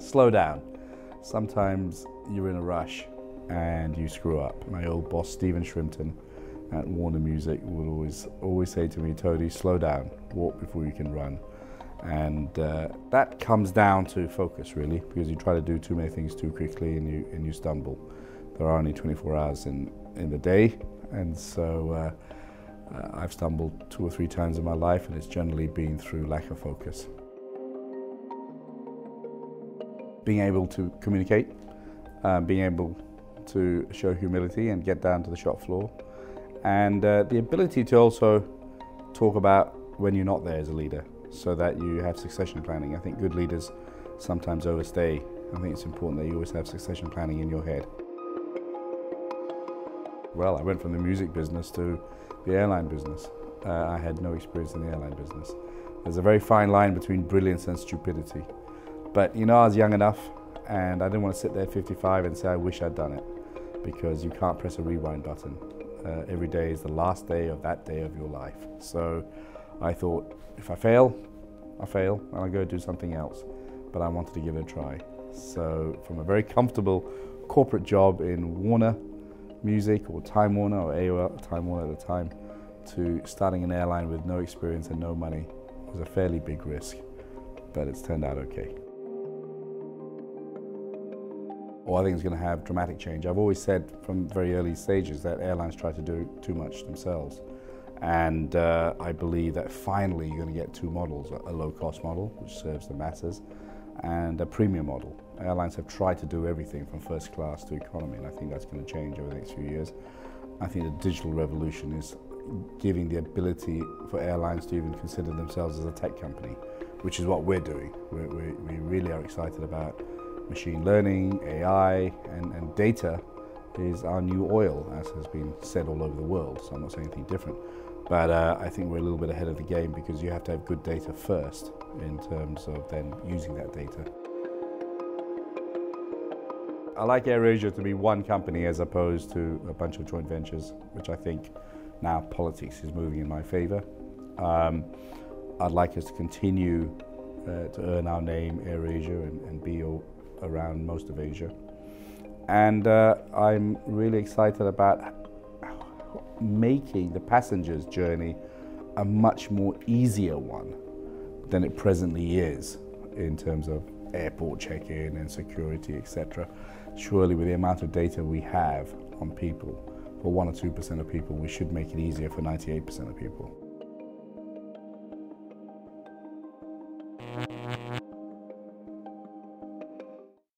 slow down. Sometimes you're in a rush and you screw up. My old boss, Stephen Shrimpton at Warner Music, would always say to me, Tony, slow down, walk before you can run. And that comes down to focus, really, because you try to do too many things too quickly and you stumble. There are only 24 hours in the day, and so I've stumbled 2 or 3 times in my life, and it's generally been through lack of focus. Being able to communicate, being able to show humility and get down to the shop floor, and the ability to also talk about when you're not there as a leader, so that you have succession planning. I think good leaders sometimes overstay. I think it's important that you always have succession planning in your head. Well, I went from the music business to the airline business. I had no experience in the airline business. There's a very fine line between brilliance and stupidity. But you know, I was young enough and I didn't want to sit there at 55 and say I wish I'd done it, because you can't press a rewind button. Every day is the last day of that day of your life. So I thought, if I fail, I fail and I go do something else. But I wanted to give it a try. So from a very comfortable corporate job in Warner Music, or Time Warner, or AOL, Time Warner at the time, to starting an airline with no experience and no money was a fairly big risk, but it's turned out okay. Well, I think it's going to have dramatic change. I've always said from very early stages that airlines try to do too much themselves. And I believe that finally you're going to get 2 models, a low-cost model, which serves the masses, and a premium model. Airlines have tried to do everything from first class to economy, and I think that's going to change over the next few years. I think the digital revolution is giving the ability for airlines to even consider themselves as a tech company, which is what we're doing. We really are excited about machine learning, AI, and data is our new oil, as has been said all over the world, so I'm not saying anything different. But I think we're a little bit ahead of the game, because you have to have good data first in terms of then using that data. I like AirAsia to be one company as opposed to a bunch of joint ventures, which I think now politics is moving in my favor. I'd like us to continue to earn our name, AirAsia, and be around most of Asia. And I'm really excited about making the passenger's journey a much more easier one than it presently is in terms of airport check-in and security, etc. Surely with the amount of data we have on people, for 1 or 2% of people, we should make it easier for 98% of people.